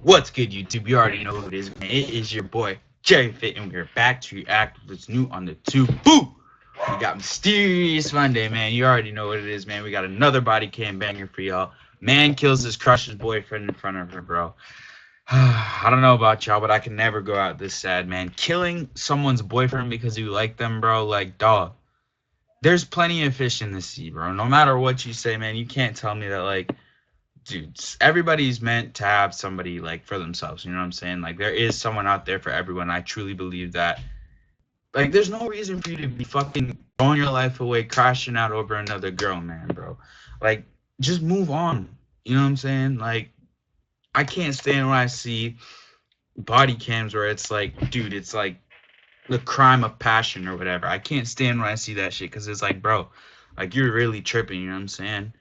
What's good, YouTube? You already know who it is, man. It is your boy, Jerry Fit, and we're back to react with what's new on the tube. Boo! We got Mysterious Monday, man. You already know what it is, man. We got another body cam banger for y'all. Man kills his crush's boyfriend in front of her, bro. I don't know about y'all, but I can never go out this sad, man. Killing someone's boyfriend because you like them, bro, like, dog. There's plenty of fish in the sea, bro. No matter what you say, man, you can't tell me that, like, dude, everybody's meant to have somebody, like, for themselves, you know what I'm saying? Like, there is someone out there for everyone. I truly believe that. Like, there's no reason for you to be fucking throwing your life away, crashing out over another girl, man, bro. Like, just move on, you know what I'm saying? Like, I can't stand when I see body cams where it's like, dude, it's like the crime of passion or whatever. I can't stand when I see that shit because it's like, bro, like, you're really tripping, you know what I'm saying?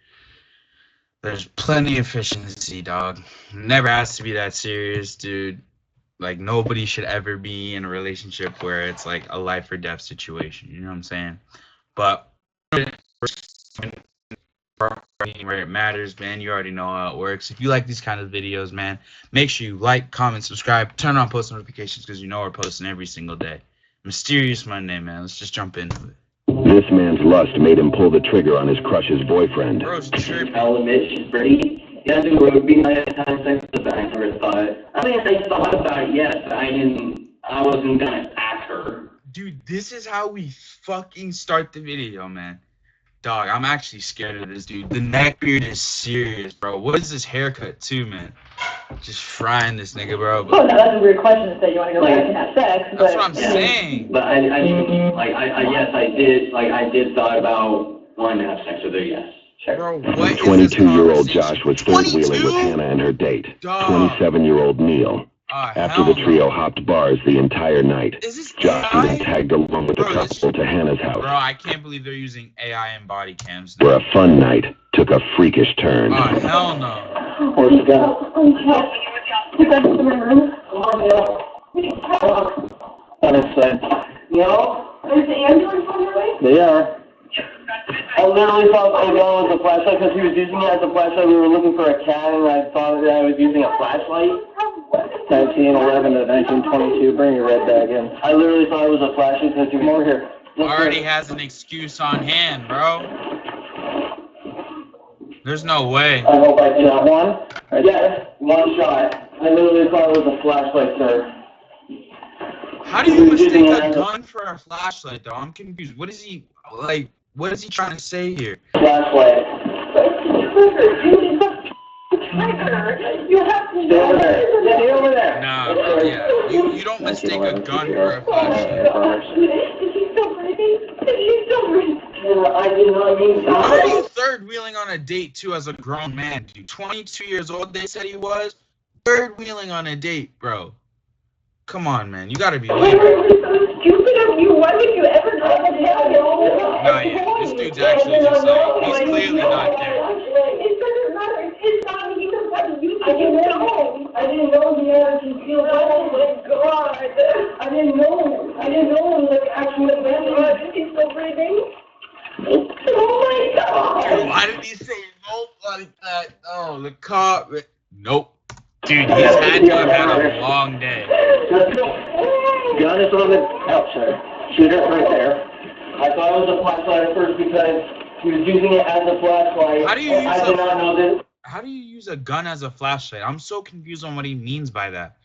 There's plenty of fish in the sea, dog. Never has to be that serious, dude. Like, nobody should ever be in a relationship where it's like a life or death situation. You know what I'm saying? But where it matters, man, you already know how it works. If you like these kind of videos, man, make sure you like, comment, subscribe, turn on post notifications because you know we're posting every single day. Mysterious Monday, man. Let's just jump into it. This man's lust made him pull the trigger on his crush's boyfriend. Bro's tripping. I'll admit she's pretty. Yeah, dude, it would be nice to have sex with her, but I never thought. I mean, I thought about it, yes, but I wasn't gonna ask her. Dude, this is how we fucking start the video, man. Dog, I'm actually scared of this dude. The neck beard is serious, bro. What is this haircut, too, man? Just frying this nigga, bro. Well, now that's a weird question to say you want to go back and have sex, but... That's what I'm saying. But yes, I did thought about wanting to have sex with her, yes. Sure. Bro, what is 22-year-old Josh was third-wheeling with Hannah and her date, 27-year-old Neil. After the trio hopped bars the entire night, Josh even tagged along with the couple to Hannah's house. Bro, I can't believe they're using AI and body cams. Where a fun night took a freakish turn. Oh, hell no. Where's the guy? On his side. No? Is the ambulance on your way? They are. I literally thought I was going with a flashlight because he was using it as a flashlight. We were looking for a cat and I thought that I was using a flashlight. 1911 to 1922. Bring your red bag in. I literally thought it was a flashlight because you were over here. Already has an excuse on hand, bro. There's no way. I hope I did one. Yes, one shot. I literally thought it was a flashlight, sir. How do you mistake a gun for a flashlight, though? I'm confused. What is he, like, what is he trying to say here? Flashlight. You have to Stay over there. Stay over there. Nah, bro, yeah. You don't mistake a gun for a flashlight. Is he still breathing? Is he still breathing? I did not mean to. How are you third-wheeling on a date, too, as a grown man, dude? 22 years old, they said he was. Third-wheeling on a date, bro. Come on, man. You gotta be lame. So stupid of you. Why would you ever go to the Nah, yeah. This dude's actually just like, he's clearly not there. It doesn't matter. It's his body. You can fucking use it. I didn't know he had a concealed. Oh my god. I didn't know. Like, actually, is he still breathing? Oh my god. Why did he say nope like that? Oh, the cop. Nope. Dude, he's had to have had a long day. Gun is on the outside. Shooter right there. I thought it was a flashlight at first because he was using it as a flashlight. How do you use I did not know this. How do you use a gun as a flashlight? I'm so confused on what he means by that.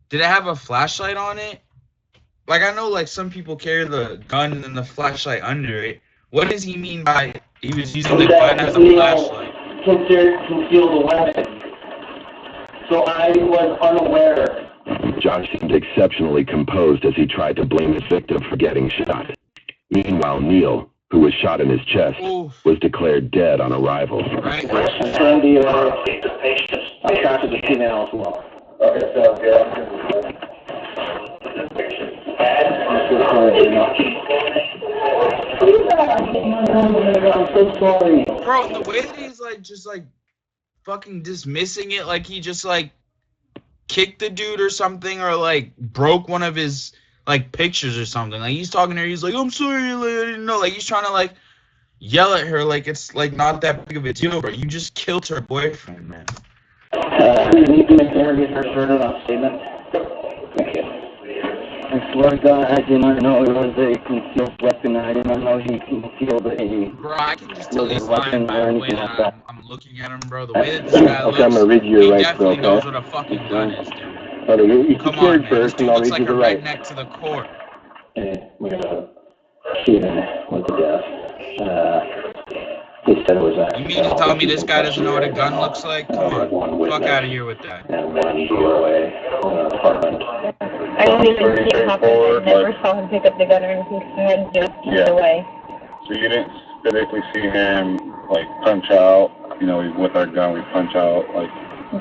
Did it have a flashlight on it? Like, I know, like, some people carry the gun and then the flashlight under it. What does he mean by he was using the gun as a flashlight? Conceal the weapon. So I was unaware. Josh seemed exceptionally composed as he tried to blame his victim for getting shot. Meanwhile, Neil, who was shot in his chest, was declared dead on arrival. Right? Sandy, I tracked the female as well. Okay, sounds good. I'm so sorry. Bro, the way that he's, like, just, like, fucking dismissing it, like he just, like, kicked the dude or something, or, like, broke one of his, like, pictures or something. Like, he's talking to her, he's like, I'm sorry, like, I didn't know. Like, he's trying to, like, yell at her like it's, like, not that big of a deal, bro. You just killed her boyfriend, man. You need to make the interview first order on statement. Thank you. I swear to God, I did not know it was a concealed weapon. I did not know he concealed a bro, I can just tell he's weapon lying by or the way anything like that. I'm looking at him, bro. The way that this guy looks, I'm gonna read you he your rights, definitely bro, knows okay? what a fucking gun is, dude. Okay, you Come secured on, man. This first, dude and I'll looks read like you a the right. redneck to the core. Hey, we're gonna shoot him with the death. He said it was You mean to tell me this guy doesn't know what a gun looks like? Come on, fuck out of here with that. And one DOA apartment. I don't even see it happen. I never saw him pick up the gun or anything because I had just turned away. So you didn't physically see him, like, punch out, you know, with our gun, we punch out, like...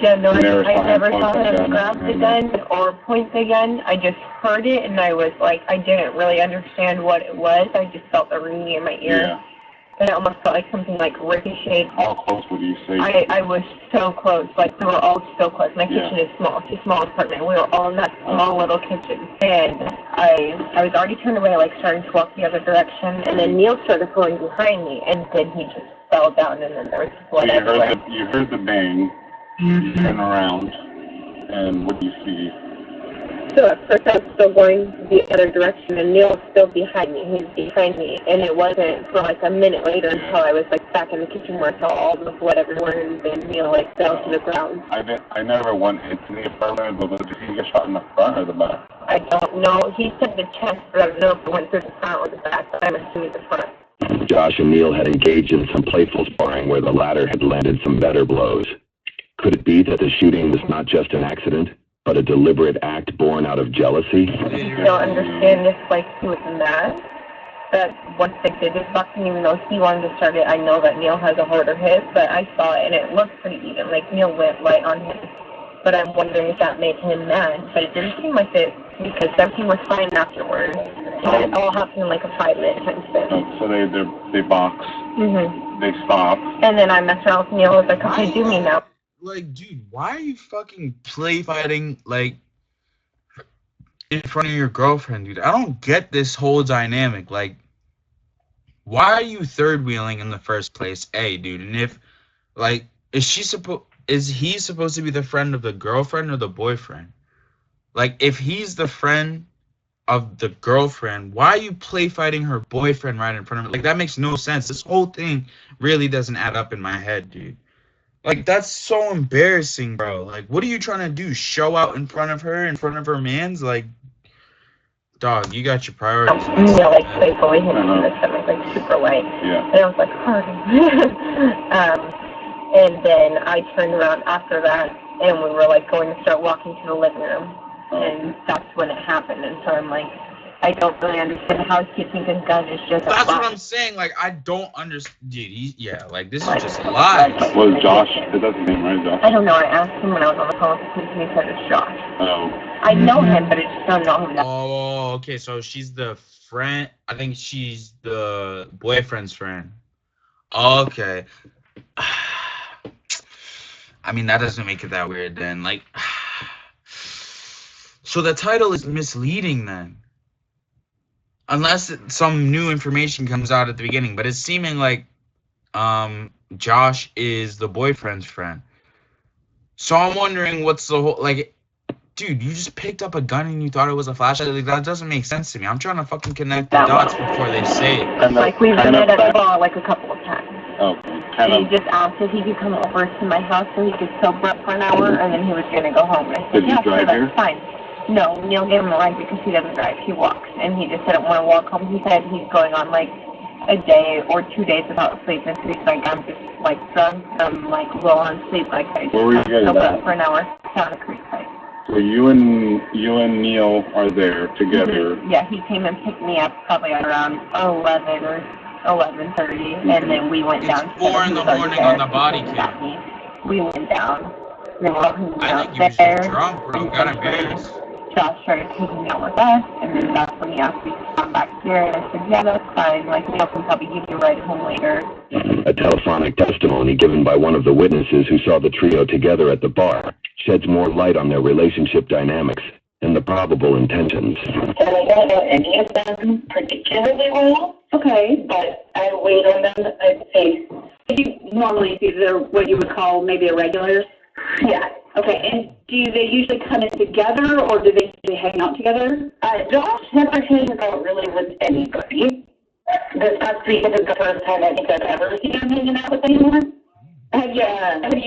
Yeah, no, I never saw him grab the gun or point the gun. I just heard it, and I was like, I didn't really understand what it was. I just felt the ringing in my ear. Yeah. And it almost felt like something like ricocheted. How close would you say? I was so close. Like, we were all so close. My kitchen is small. It's a small apartment. We were all in that small little kitchen. And I was already turned away, like, starting to walk the other direction. And then Neil started pulling behind me, and then he just fell down, and then there was blood everywhere. You heard the bang. You turn around, and what do you see? So at first I was still going the other direction, and Neil was still behind me. He was behind me, and it wasn't for like a minute later until I was like back in the kitchen where I saw all the blood everywhere, and then Neil like fell to the ground. I never went into the apartment, but did he get shot in the front or the back? I don't know. He said the chest, but I don't know if it went through the front or the back, but I'm assuming the front. Josh and Neil had engaged in some playful sparring where the latter had landed some better blows. Could it be that the shooting was not just an accident, but a deliberate act born out of jealousy? I don't understand if, like, he was mad that once they did this boxing, even though he wanted to start it, I know that Neil has a harder hit, but I saw it and it looked pretty even. Like, Neil went light on him. But I'm wondering if that made him mad. But it didn't seem like it, because everything was fine afterwards. And it all happened in like a 5-minute time span. So they box. They stop. And then I messed around with Neil. I was like, okay, do me now. Like, dude, why are you fucking play fighting, like, in front of your girlfriend, dude? I don't get this whole dynamic. Like, why are you third wheeling in the first place? A, dude, and if, like, is he supposed to be the friend of the girlfriend or the boyfriend? Like, if he's the friend of the girlfriend, why are you play fighting her boyfriend right in front of her? Like, that makes no sense. This whole thing really doesn't add up in my head, dude. Like, that's so embarrassing, bro. Like, what are you trying to do? Show out in front of her mans? Like, dog, you got your priorities. Yeah, like, playfully hit him in the stomach, like, super light. Yeah. And I was like, hurting. And then I turned around after that, and we were, like, going to start walking to the living room. And that's when it happened. And so I'm like, I don't really understand how he could think a gun is just That's what I'm saying. Like, I don't understand. Dude, yeah, like, this is just lies. Was Josh, that's his name, right, Josh? I don't know. I asked him when I was on the phone with him, and he said it's Josh. Oh. I know him, but I just don't know him. Oh, okay, so she's the friend. I think she's the boyfriend's friend. Okay. I mean, that doesn't make it that weird then. Like, so the title is misleading then. Unless some new information comes out at the beginning. But it's seeming like Josh is the boyfriend's friend. So I'm wondering what's the whole... Like, dude, you just picked up a gun and you thought it was a flashlight? Like, that doesn't make sense to me. I'm trying to fucking connect the dots before they say it. Like, we've been at a bar like a couple of times. Oh, he just asked if he could come over to my house so he could sober up for an hour, and then he was going to go home. And I said, Did you drive here? That's fine. No, Neil gave him a ride because he doesn't drive. He walks, and he just didn't want to walk home. He said he's going on, like, a day or 2 days without sleep, and so he's like, I'm just, like, drunk, I'm, like, low on sleep, like, I just Where were you guys sober at? up for an hour down a creek side. So you and Neil are there together. Yeah, he came and picked me up probably around 11 or 11:30, and then we went down. It's 4 in the morning on the body cam. We went down. Then walking I down think you was there. just drunk, bro. Got embarrassed. Josh started taking out with us, and then that's when he asked me to come back here, and I said, yeah, that's fine. Like, Neil can probably give you a ride home later. A telephonic testimony given by one of the witnesses who saw the trio together at the bar sheds more light on their relationship dynamics and the probable intentions. And I don't know any of them particularly well. Okay. But I wait on them, I'd say. You normally see what you would call maybe irregulars, Yeah. Okay, and do they usually come in together, or do they usually hang out together? Josh never hangs out really with anybody. This past weekend is the first time I think I've ever seen him hanging out with anyone. Have you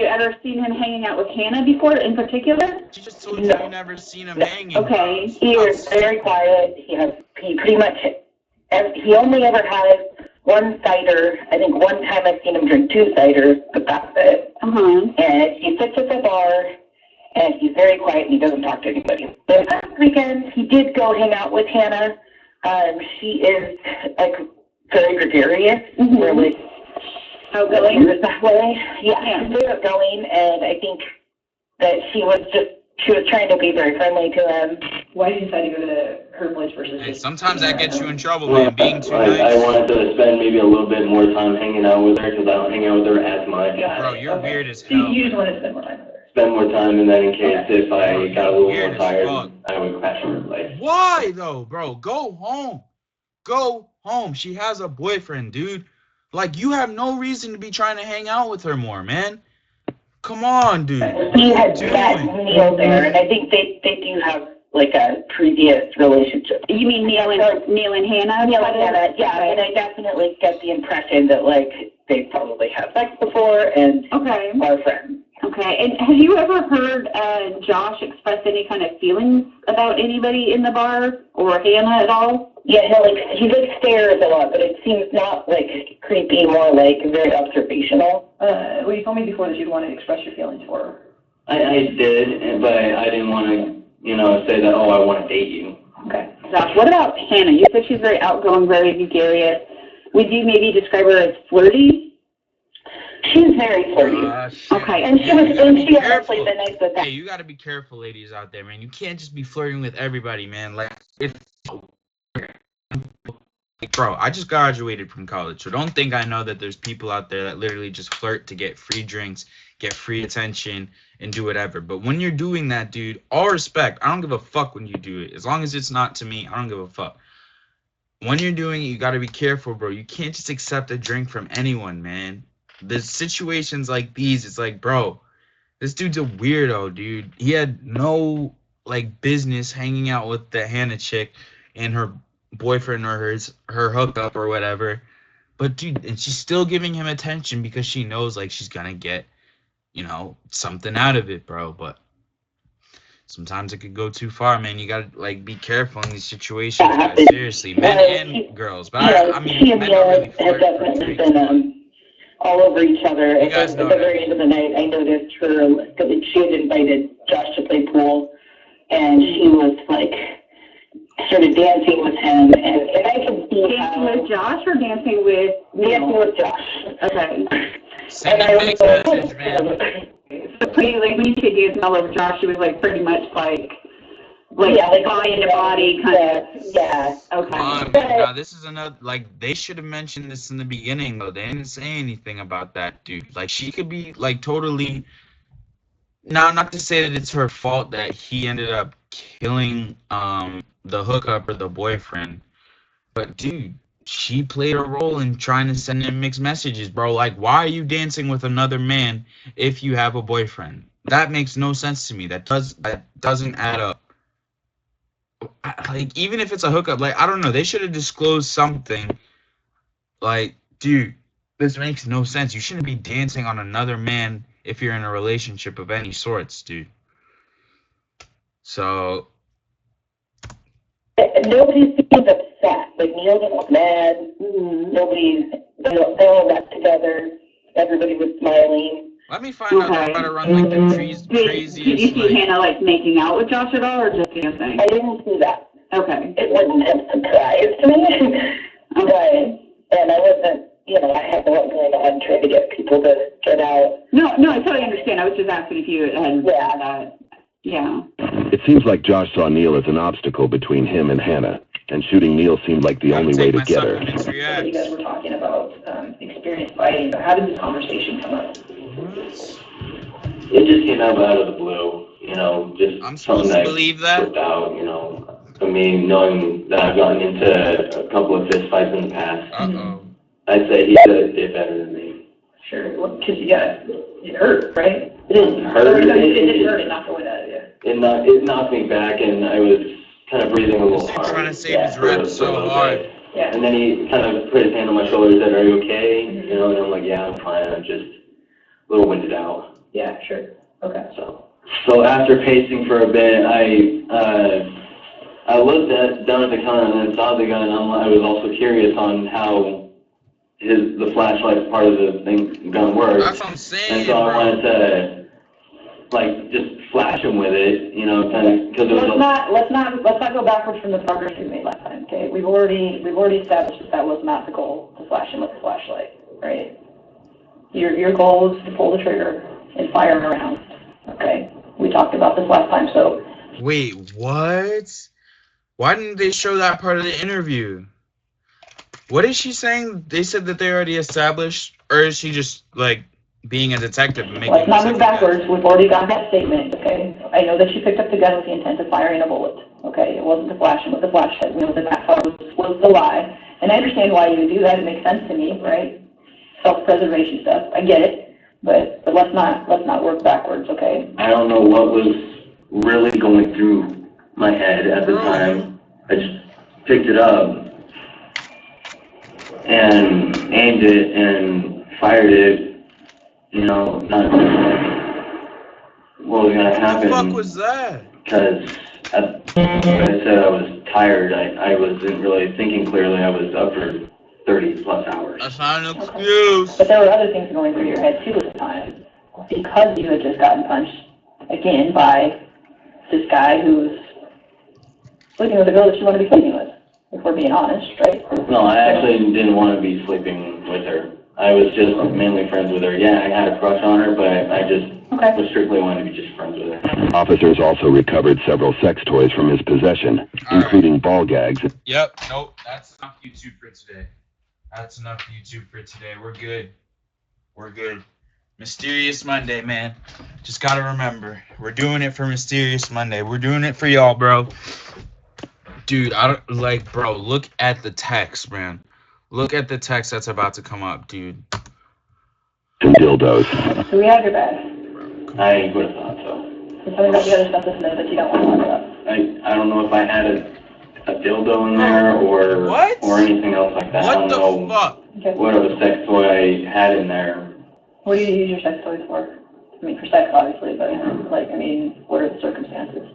ever seen him hanging out with Hannah before, in particular? She just told you you never seen him hanging. Okay. He is very quiet. He pretty much, he only ever has one cider. I think one time I've seen him drink 2 ciders, but that's it. And he sits at the bar, and he's very quiet, and he doesn't talk to anybody. But last weekend, he did go hang out with Hannah. She is, like, very gregarious, really. Outgoing? That way. Yeah, she's very outgoing, and I think that she was trying to be very friendly to him. Why did you decide to go to her place versus Hey, sometimes that gets you in trouble, man, being too nice. I wanted to spend maybe a little bit more time hanging out with her because I don't hang out with her as much. Bro, you're weird as hell. You just want to spend more time with her. Spend more time, and then in case if I got a little more tired, I would crash in her place. Why though, bro? Go home. Go home. She has a boyfriend, dude. Like, you have no reason to be trying to hang out with her more, man. Come on, dude. He had met Neil there, and I think they do have like a previous relationship. You mean Neil and Hannah? Neil and Hannah, yeah. And I definitely get the impression that like they probably had sex before and are friends. Okay, and have you ever heard Josh express any kind of feelings about anybody in the bar or Hannah at all? Yeah, he stares a lot, but it seems not like creepy, more like very observational. Well, you told me before that you'd want to express your feelings for her. I did, but I didn't want to, say that, oh, I want to date you. Okay. Josh, what about Hannah? You said she's very outgoing, very gregarious. Would you maybe describe her as flirty? She's very flirty. Okay. And she honestly been nice with that. Hey, you got to be careful, ladies out there, man. You can't just be flirting with everybody, man. Like, bro, I just graduated from college, so don't think I know that there's people out there that literally just flirt to get free drinks, get free attention, and do whatever. But when you're doing that, dude, all respect, I don't give a fuck when you do it. As long as it's not to me, I don't give a fuck. When you're doing it, you got to be careful, bro. You can't just accept a drink from anyone, man. There's situations like these, it's like, bro, this dude's a weirdo, dude. He had no, like, business hanging out with the Hannah chick and her boyfriend or her hookup or whatever. But, dude, and she's still giving him attention because she knows, like, she's gonna get, something out of it, bro. But sometimes it could go too far, man. You gotta, like, be careful in these situations, guys. Seriously, men and girls. But I mean, men don't really flirt for drinks. All over each other. You guys know at the very end of the night, I noticed she had invited Josh to play pool, and she was like, started dancing with him, and I could see dancing with Josh or dancing with dancing with Josh. Okay. Send a mixed message, man. So pretty, like, when you say dancing all over Josh, she was like pretty much like body to body kind of. Yeah. Okay. Now this is another, like, they should have mentioned this in the beginning, though. They didn't say anything about that, dude. Like, she could be, like, totally. Now, not to say that it's her fault that he ended up killing the hookup or the boyfriend, but dude, she played a role in trying to send him mixed messages, bro. Like, why are you dancing with another man if you have a boyfriend? That makes no sense to me. That doesn't add up. Like, even if it's a hookup, like, I don't know, they should have disclosed something. Like, dude, this makes no sense. You shouldn't be dancing on another man if you're in a relationship of any sorts, dude. So nobody seems upset. Like, Neil didn't look mad. They all got together. Everybody was smiling. let me find out. I'm about to run like the craziest. Did you see Hannah like making out with Josh at all, or just dancing? I didn't see that. Okay. It wasn't a surprise to me. And I wasn't, I had a lot going on trying to get people to get out. No, I totally understand. I was just asking if you had that. Yeah. It seems like Josh saw Neil as an obstacle between him and Hannah, and shooting Neil seemed like the only way to get her. You guys were talking about experience fighting, but how did this conversation come up? It just came out of the blue, just I'm supposed to believe that. Slipped out, I mean, knowing that I've gotten into a couple of fist fights in the past, I'd say he did better than me. Sure, because you got It hurt, right? It didn't hurt. It didn't hurt. It knocked the wind out of you. It knocked me back, and I was kind of breathing a little hard. Trying to save his ribs so hard. Yeah. And then he kind of put his hand on my shoulder and said, "Are you okay?" You know, and I'm like, "Yeah, I'm fine. I'm just a little winded out." Yeah, sure. Okay. So after pacing for a bit, I looked down at the gun and then saw the gun, and I was also curious on how the flashlight part of the gun works. That's what I'm saying, and so I wanted to, like, just flash him with it, you know, kind of, because it was. Let's not go backwards from the progress we made last time. Okay, we've already established that was not the goal to flash him with a flashlight, right? Your goal is to pull the trigger and fire him around. Okay, we talked about this last time. So. Wait, what? Why didn't they show that part of the interview? What is she saying? They said that they already established, or is she just like being a detective and making? Let's not move backwards. We've already got that statement. Okay, I know that she picked up the gun with the intent of firing a bullet. Okay, it wasn't to flash him with the flashlight. We know that that part was the lie, and I understand why you would do that. It makes sense to me, right? Self-preservation stuff. I get it, but let's not work backwards. Okay. I don't know what was really going through my head at the time. I just picked it up and aimed it and fired it, you know, not what was going to happen. What the fuck was that? Because, like I said, I was tired. I wasn't really thinking clearly. I was up for 30 plus hours. That's not an excuse. But there were other things going through your head too at the time, because you had just gotten punched again by this guy who's sleeping with a girl that you want to be sleeping with, if we're being honest, right? No, I actually didn't want to be sleeping with her. I was just mainly friends with her. Yeah, I had a crush on her, but I just was strictly wanted to be just friends with her. Officers also recovered several sex toys from his possession, including ball gags. Yep, nope, that's enough YouTube for today. That's enough YouTube for today. We're good. We're good. Mysterious Monday, man. Just gotta remember, we're doing it for Mysterious Monday. We're doing it for y'all, bro. Dude, bro, look at the text, man. Look at the text that's about to come up, dude. And dildos. So we have your bag. I would have thought so. There's something about the other stuff that's in there that you don't want to talk about. I don't know if I had a dildo in there or anything else like that. What the fuck? Okay. What other sex toy I had in there. What do you use your sex toys for? I mean, for sex, obviously, but like, I mean, what are the circumstances?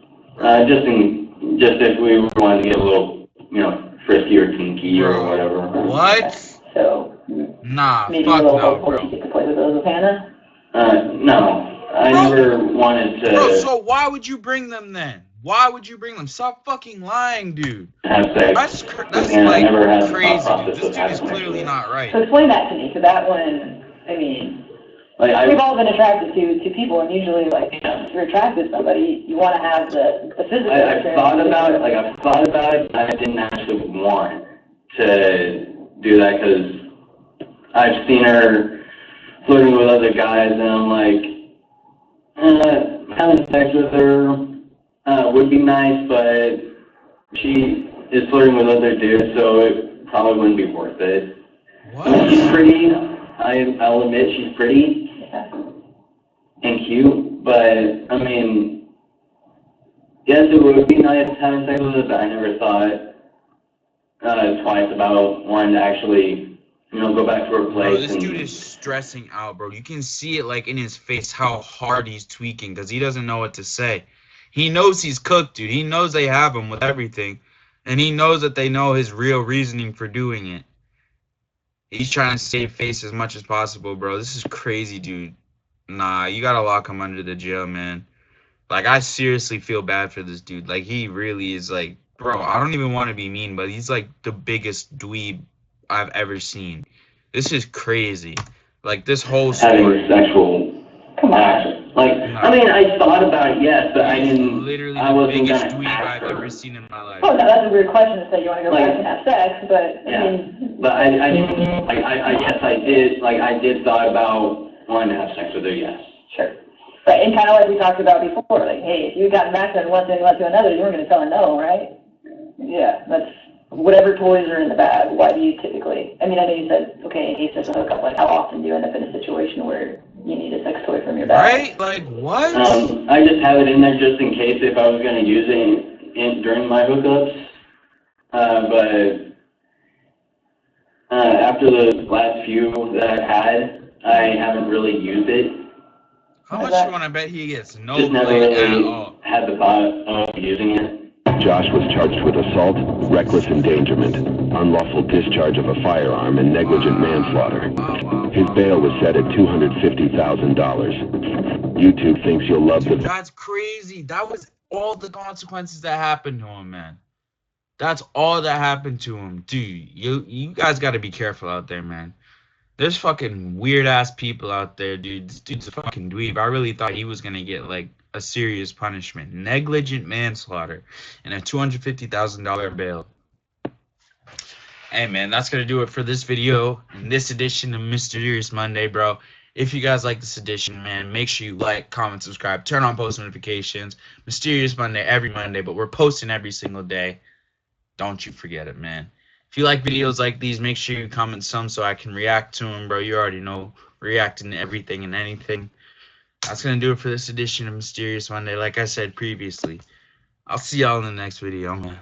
Just if we wanted to get a little, you know, frisky or kinky or whatever. What? Okay. So, nah, maybe fuck a little no, hopeful bro. you get to play with those with Hannah? No. I never wanted to. Bro, so why would you bring them then? Why would you bring them? Stop fucking lying, dude. Have sex. That's like crazy, dude. This dude is clearly not right. So explain that to me, because that one, I mean, we've all been attracted to people, and usually, like, if you're attracted to somebody, you want to have the physical I've thought about it. But I didn't actually want to do that because I've seen her flirting with other guys, and I'm like, having sex with her would be nice, but she is flirting with other dudes, so it probably wouldn't be worth it. What? I mean, she's pretty. I'll admit she's pretty and cute, but I mean, yes, it would be nice having sex with her, but I never thought twice about wanting to actually, you know, go back to her place. Bro, this dude is stressing out, bro. You can see it, like, in his face how hard he's tweaking because he doesn't know what to say. He knows he's cooked, dude. He knows they have him with everything, and he knows that they know his real reasoning for doing it. He's trying to save face as much as possible, bro. This is crazy, dude. Nah, you gotta lock him under the jail, man. Like, I seriously feel bad for this dude. Like, he really is, like, bro, I don't even want to be mean, but he's, like, the biggest dweeb I've ever seen. This is crazy. Like, this whole story. Having sexual action. Like, nah. I mean, I thought about it, yes, but I didn't. Literally I the wasn't biggest gonna dweeb ask I've her. ever seen in my life. Oh, no, that's a weird question to say you want to go Like, back and have sex, but, Yeah, I mean... but I guess I did, like, I did thought about wanting to have sex with her, yes. Sure. Right, and kind of like we talked about before, like, hey, if you had gotten back to one thing led to another, you weren't going to tell her no, right? Yeah, that's whatever toys are in the bag. Why do you typically? I mean, I know you said, okay, in case there's a hookup, like, how often do you end up in a situation where you need a sex toy from your bag. Right? Like, what? I just have it in there just in case if I was going to use it during my hookups. But after the last few that I've had, I haven't really used it. How much you want to bet he gets? No just never play really at all. had the thought of using it. Josh was charged with assault, reckless endangerment, unlawful discharge of a firearm, and negligent manslaughter. His bail was set at $250,000. YouTube thinks you'll love the... That's crazy. That was all the consequences that happened to him, man. That's all that happened to him. Dude, you guys got to be careful out there, man. There's fucking weird-ass people out there, dude. This dude's a fucking dweeb. I really thought he was going to get, like, a serious punishment. Negligent manslaughter and a $250,000 bail. Hey, man, that's going to do it for this video and this edition of Mysterious Monday, bro. If you guys like this edition, man, make sure you like, comment, subscribe, turn on post notifications. Mysterious Monday every Monday, but we're posting every single day. Don't you forget it, man. If you like videos like these, make sure you comment some so I can react to them, bro. You already know, reacting to everything and anything. That's going to do it for this edition of Mysterious Monday. Like I said previously, I'll see y'all in the next video, man.